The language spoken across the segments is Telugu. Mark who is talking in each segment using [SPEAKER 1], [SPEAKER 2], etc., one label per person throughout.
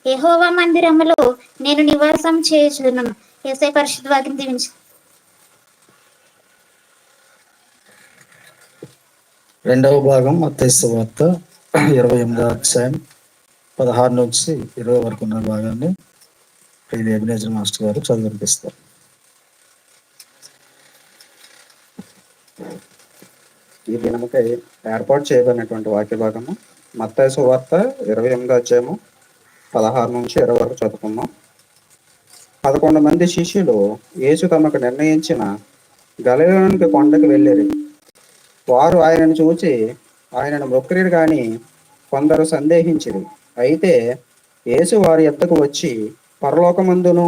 [SPEAKER 1] యెహోవా మందిరములో నేను నివాసం చేయుచున్నాను. యేసయ్య పరిశుద్ధ వాక్యం దీవించు.
[SPEAKER 2] రెండవ భాగం మత్తయి సువార్త 28వ అధ్యాయం 16 నుంచి 20 వరకు ఉన్న భాగాన్ని ఎబినేజర్ మాస్టర్ గారు చదివినిపిస్తారు.
[SPEAKER 3] ఈ దినముకై ఏర్పాటు చేయబడినటువంటి వాక్య భాగము మత్తయి సువార్త 28వ అధ్యాయము 16 నుంచి 20 వరకు చదువుకుందాం. 11 మంది శిష్యులు యేసు తమకు నిర్ణయించిన గలిలయలోని కొండకు వెళ్ళిరి. వారు ఆయనను చూచి ఆయనను మొక్కిరి గాని కొందరు సందేహించిరి. అయితే యేసు వారి యొద్దకు వచ్చి, పరలోకమందును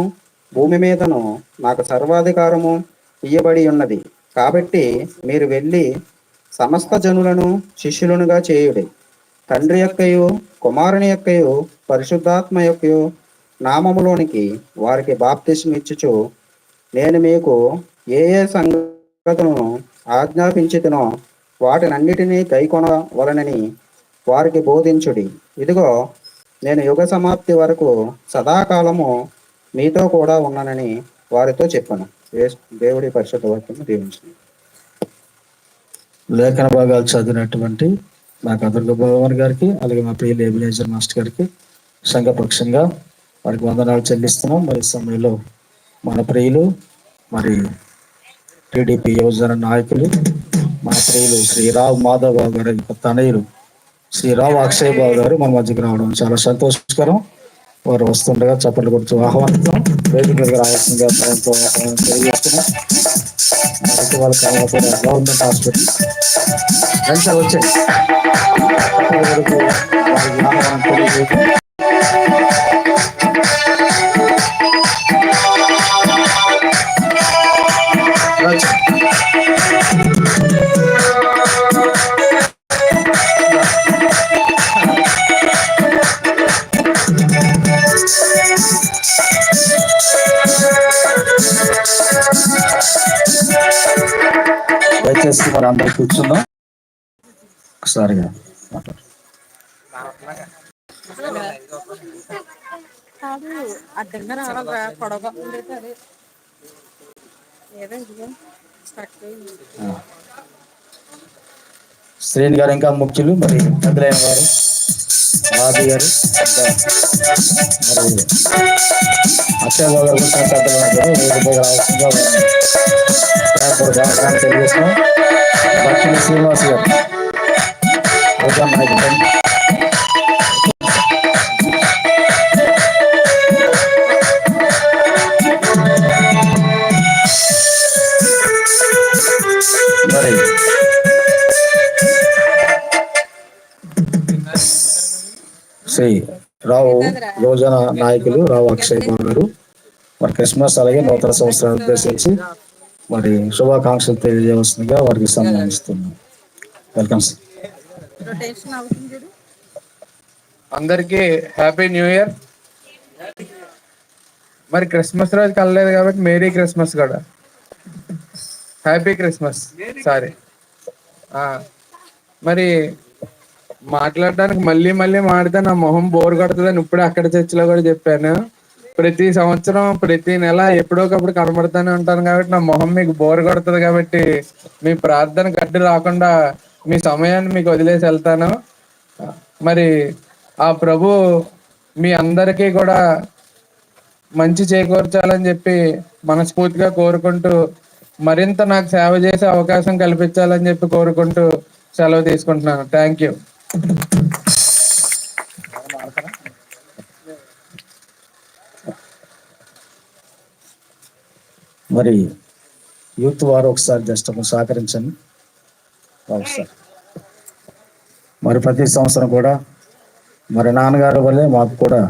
[SPEAKER 3] భూమి మీదను నాకు సర్వాధికారము ఇయ్యబడి ఉన్నది. కాబట్టి మీరు వెళ్ళి సమస్త జనులను శిష్యులనుగా చేయుడి. తండ్రి యొక్కయు కుమారుని యొక్కయు పరిశుద్ధాత్మ యొక్కయు నామములోనికి వారికి బాప్తిస్మం ఇచ్చుచు, నేను మీకు ఏ ఏ సంగతులను ఆజ్ఞాపించితినో వాటినన్నిటినీ గైకొనవలెనని వారికి బోధించుడి. ఇదిగో, నేను యుగ సమాప్తి వరకు సదాకాలము మీతో కూడా ఉన్నానని వారితో చెప్పాను. దేవుడి పరిశుద్ధ వాక్యము దీవించండి.
[SPEAKER 2] లేఖన భాగాలు చదివినటువంటి నాకు అదుర్గ భగవాన్ గారికి, అలాగే మా ప్రియులు ఎబినేజర్ మాస్టర్ గారికి సంఘపక్షంగా వారికి వందనాలు చెల్లిస్తున్నాం. మరి సమయంలో మన ప్రియులు, మరి టీడీపీ యువజన నాయకులు, మన ప్రియులు శ్రీ రావ్ మాధవ్ బాబు గారి తనయులు శ్రీ రావ్ అక్షయ్ బాబు గారు మన మధ్యకి రావడం చాలా సంతోషకరం. వారు వస్తుండగా చప్పట్లు కొడుతూ ఆహ్వానిస్తాం. వేదిక మీద రావాల్సిందిగా ఆహ్వానం తెలియజేస్తున్నాం. వాళ్ళ గవర్నమెంట్ హాస్పిటల్ వెంటనే వచ్చాయి ఆహ్వానం తెలియజేస్తాం. దయచేసి మరి అందరూ కూర్చుందాం. ఒకసారిగా శ్రేణి గారు, ఇంకా ముఖ్యులు, మరి పెద్దలైన వారు రాజు గారు, మరి అక్షయ్ బాబు గారు కూర్చున్న పెద్దలు రావాల్సిందిగా తెలియజేస్తున్నాం. లక్ష్మీ శ్రీనివాస్ గారు మరి శ్రీ రావు యోజన నాయకులు రావు అక్షయ్ బాబు గారు మరి క్రిస్మస్ అలాగే నూతన సంవత్సరాన్ని ఉద్దేశించి మరి శుభాకాంక్షలు తెలియజేయవలసిందిగా వారికి సన్మానిస్తున్నాం. Welcome sir.
[SPEAKER 4] అందరికీ హ్యాపీ న్యూ ఇయర్. మరి క్రిస్మస్ రోజు కలలేదు కాబట్టి మేరీ క్రిస్మస్ కూడా, హ్యాపీ క్రిస్మస్. సారీ, మరి మాట్లాడడానికి మళ్ళీ మాడితే నా మొహం బోర్ కొడుతుందని ఇప్పుడే అక్కడ చర్చిలో కూడా చెప్పాను. ప్రతి సంవత్సరం ప్రతి నెల ఎప్పుడోకప్పుడు కనబడుతూనే ఉంటాను కాబట్టి నా మొహం మీకు బోర్ కొడుతుంది. కాబట్టి మీ ప్రార్థన గడ్డి రాకుండా మీ సమయాన్ని మీకు వదిలేసి వెళ్తాను. మరి ఆ ప్రభు మీ అందరికీ కూడా మంచి చేకూర్చాలని చెప్పి మనస్ఫూర్తిగా కోరుకుంటూ, మరింత నాకు సేవ చేసే అవకాశం కల్పించాలని చెప్పి కోరుకుంటూ సెలవు తీసుకుంటున్నాను. Thank you.
[SPEAKER 2] మరి యూత్ వారు ఒకసారి జస్ట్ సహకరించండి. ఒకసారి మరి ప్రతి సంవత్సరం కూడా మరి నాన్నగారు వల్లే మాకు కూడా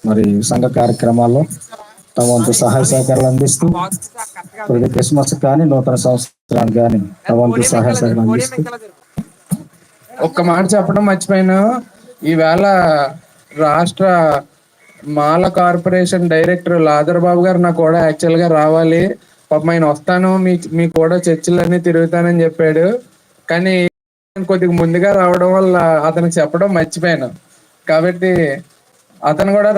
[SPEAKER 2] మరి సంఘ కార్యక్రమాల్లో తమ వంతు సహాయ సహకారాలు అందిస్తూ, ప్రతి క్రిస్మస్ కానీ నూతన సంవత్సరానికి కానీ తమ వంతు సహాయ సహకారాలు అందిస్తూ.
[SPEAKER 4] ఒక్క మాట చెప్పడం మర్చిపోయాను. ఈవేళ రాష్ట్ర మాల కార్పొరేషన్ డైరెక్టర్ లాదర్ బాబు గారు నాకు కూడా యాక్చువల్గా రావాలి. పాపం ఆయన వస్తాను మీ కూడా చర్చిలన్నీ తిరుగుతానని చెప్పాడు. కానీ కొద్దిగా ముందుగా రావడం వల్ల అతనికి చెప్పడం మర్చిపోయాను. కాబట్టి అతను కూడా